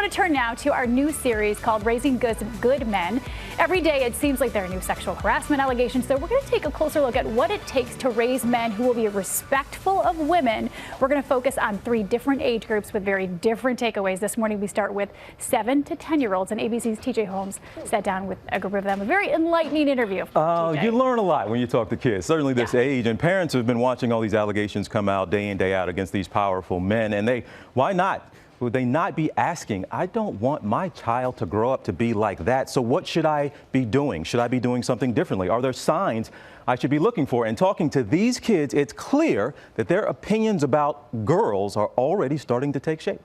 to turn now to our new series called Raising Good Men. Every day it seems like there are new sexual harassment allegations, so we're going to take a closer look at what it takes to raise men who will be respectful of women. We're going to focus on 3 different age groups with very different takeaways. This morning we start with 7 to 10-year-olds, and ABC's TJ Holmes sat down with a group of them. A very enlightening interview. You learn a lot when you talk to kids, certainly this age, and parents have been watching all these allegations come out day in, day out against these powerful men, and why not? Would they not be asking, I don't want my child to grow up to be like that, so what should I be doing? Should I be doing something differently? Are there signs I should be looking for? And talking to these kids, it's clear that their opinions about girls are already starting to take shape.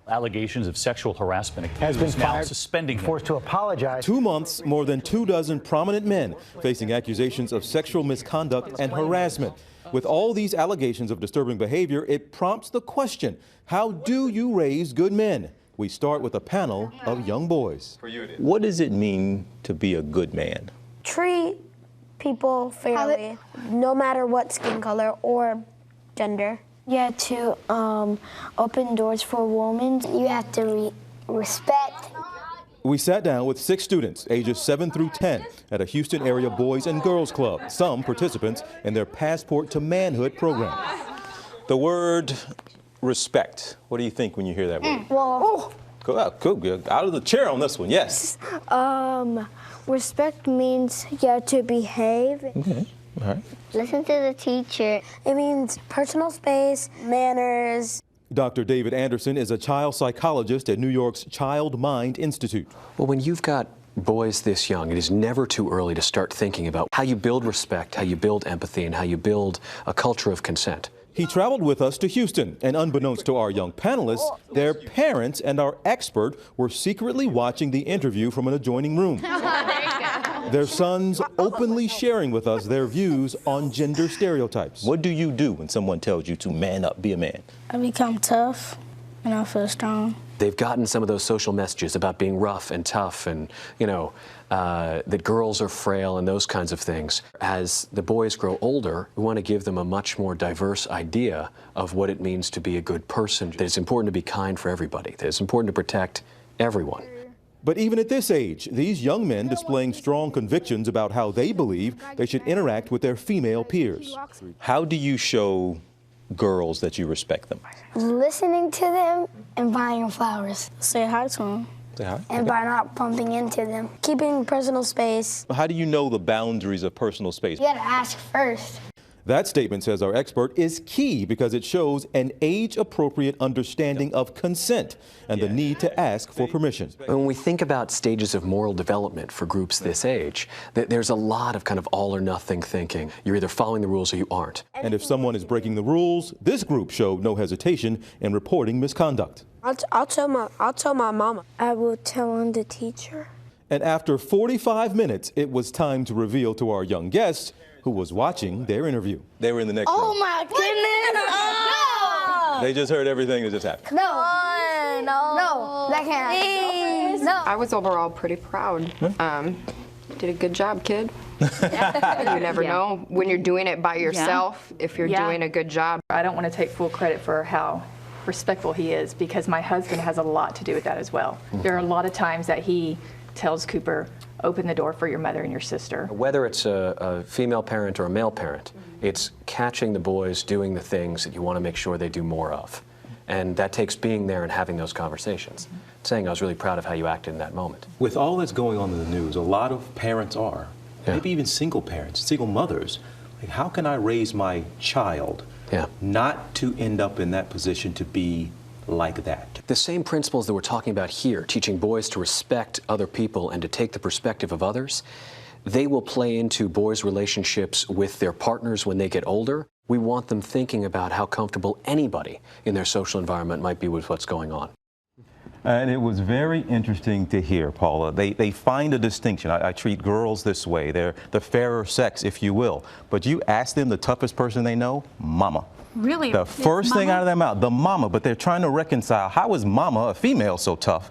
Allegations of sexual harassment has been now suspending him. Forced to apologize. 2 months, more than 24 prominent men facing accusations of sexual misconduct and harassment. With all these allegations of disturbing behavior, it prompts the question, how do you raise good men? We start with a panel of young boys. What does it mean to be a good man? Treat people fairly, no matter what skin color or gender. Yeah, to open doors for women. You have to respect. We sat down with 6 students, ages 7 through 10, at a Houston area Boys and Girls Club, some participants in their Passport to Manhood program. The word respect, what do you think when you hear that word? Well, Good. Out of the chair on this one, yes. Respect means to behave. Okay, all right. Listen to the teacher. it means personal space, manners. Dr. David Anderson is a child psychologist at New York's Child Mind Institute. Well, when you've got boys this young, it is never too early to start thinking about how you build respect, how you build empathy, and how you build a culture of consent. He traveled with us to Houston, and unbeknownst to our young panelists, their parents and our expert were secretly watching the interview from an adjoining room. Their sons openly sharing with us their views on gender stereotypes. What do you do when someone tells you to man up, be a man? I become tough and I feel strong. They've gotten some of those social messages about being rough and tough and, that girls are frail and those kinds of things. As the boys grow older, we want to give them a much more diverse idea of what it means to be a good person. That it's important to be kind for everybody. That it's important to protect everyone. But even at this age, these young men displaying strong convictions about how they believe they should interact with their female peers. How do you show girls that you respect them? Listening to them and buying them flowers. Say hi to them. Say hi. And by not bumping into them. Keeping personal space. How do you know the boundaries of personal space? You gotta ask first. That statement, says our expert, is key because it shows an age-appropriate understanding of consent and the need to ask for permission. When we think about stages of moral development for groups this age, there's a lot of kind of all or nothing thinking. You're either following the rules or you aren't. And if someone is breaking the rules, this group showed no hesitation in reporting misconduct. I'll tell my mama. I will tell on the teacher. And after 45 minutes, it was time to reveal to our young guests who was watching their interview. They were in the next room. Oh my goodness! Oh. They just heard everything that just happened. No, that can't happen. No. I was overall pretty proud. Did a good job, kid. You never know when you're doing it by yourself, if you're doing a good job. I don't want to take full credit for how respectful he is because my husband has a lot to do with that as well. There are a lot of times that he tells Cooper, open the door for your mother and your sister. Whether it's a female parent or a male parent, it's catching the boys doing the things that you want to make sure they do more of. And that takes being there and having those conversations. Saying I was really proud of how you acted in that moment. With all that's going on in the news, a lot of parents are, maybe even single parents, single mothers, like, how can I raise my child not to end up in that position to be like that? The same principles that we're talking about here, teaching boys to respect other people and to take the perspective of others, they will play into boys' relationships with their partners when they get older. We want them thinking about how comfortable anybody in their social environment might be with what's going on. And it was very interesting to hear, Paula. They find a distinction. I treat girls this way. They're the fairer sex, if you will. But you ask them the toughest person they know, mama. Really? The first thing out of their mouth, the mama. But they're trying to reconcile, how is mama, a female, so tough?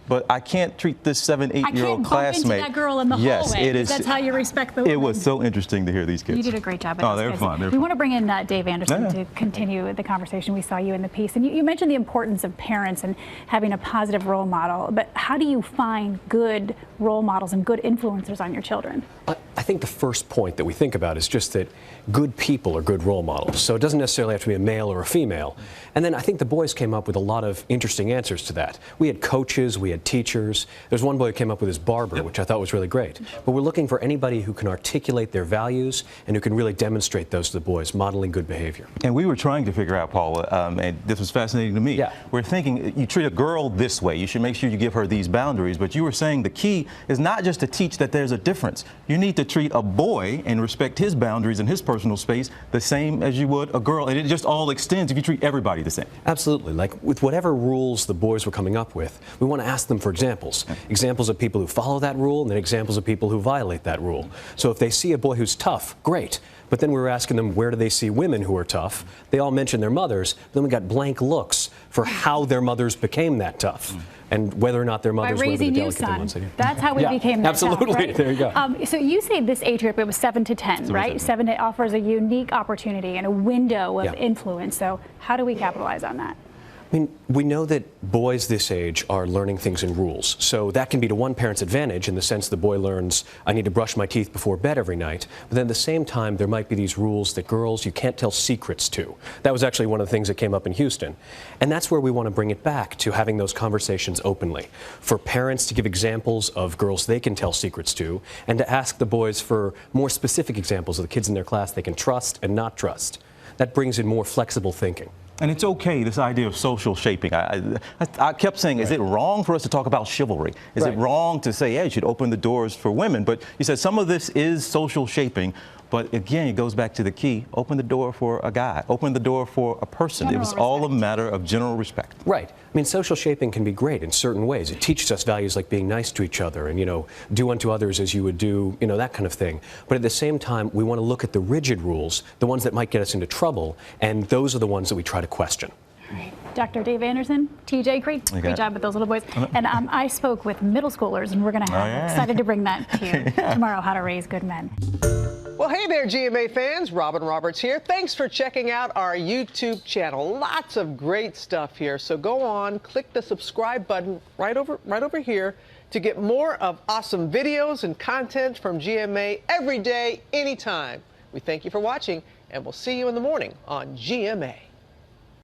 but I can't treat this 7, 8-year-old classmate. Into that girl in the yes, hallway. It is. That's how you respect the women. It was so interesting to hear these kids. You did a great job. Oh, they're fun. We want to bring in Dave Anderson to continue the conversation. We saw you in the piece, and you mentioned the importance of parents and having a positive role model. But how do you find good role models and good influencers on your children? I think the first point that we think about is just that good people are good role models. So it doesn't necessarily have to be a male or a female. And then I think the boys came up with a lot of interesting answers to that. We had coaches, we had teachers. There's one boy who came up with his barber, which I thought was really great. But we're looking for anybody who can articulate their values and who can really demonstrate those to the boys, modeling good behavior. And we were trying to figure out, Paula, and this was fascinating to me. Yeah. We're thinking you treat a girl this way. You should make sure you give her these boundaries. But you were saying the key is not just to teach that there's a difference. You need to treat a boy and respect his boundaries and his personal space the same as you would a girl. And it just all extends if you treat everybody the same. Absolutely. Like with whatever rules the boys were coming up with, we want to ask them for examples. Examples of people who follow that rule and then examples of people who violate that rule. So if they see a boy who's tough, great. But then we were asking them, where do they see women who are tough? They all mentioned their mothers. But then we got blank looks for how their mothers became that tough. And whether or not their mothers were the delicate ones. That's how we became that absolutely. tough, right? There you go. So you say this age group, it was 7 to 10, right? 7 to offers a unique opportunity and a window of influence. So how do we capitalize on that? I mean, we know that boys this age are learning things in rules. So that can be to one parent's advantage in the sense the boy learns, I need to brush my teeth before bed every night. But then at the same time, there might be these rules that girls, you can't tell secrets to. That was actually one of the things that came up in Houston. And that's where we want to bring it back to having those conversations openly. For parents to give examples of girls they can tell secrets to, and to ask the boys for more specific examples of the kids in their class they can trust and not trust. That brings in more flexible thinking. And it's okay, this idea of social shaping. I kept saying, is it wrong for us to talk about chivalry? Is it wrong to say, yeah, you should open the doors for women? But you said some of this is social shaping. But again, it goes back to the key. Open the door for a guy. Open the door for a person. It was all a matter of general respect. Right. I mean, social shaping can be great in certain ways. It teaches us values like being nice to each other and, do unto others as you would do, that kind of thing. But at the same time, we want to look at the rigid rules, the ones that might get us into trouble, and those are the ones that we try to question. Right. Dr. Dave Anderson, TJ, great job with those little boys. And I spoke with middle schoolers, and we're going to have, excited to bring that to you tomorrow, How to Raise Good Men. Well, hey there, GMA fans. Robin Roberts here. Thanks for checking out our YouTube channel. Lots of great stuff here. So go on, click the subscribe button right over here to get more of awesome videos and content from GMA every day, anytime. We thank you for watching, and we'll see you in the morning on GMA.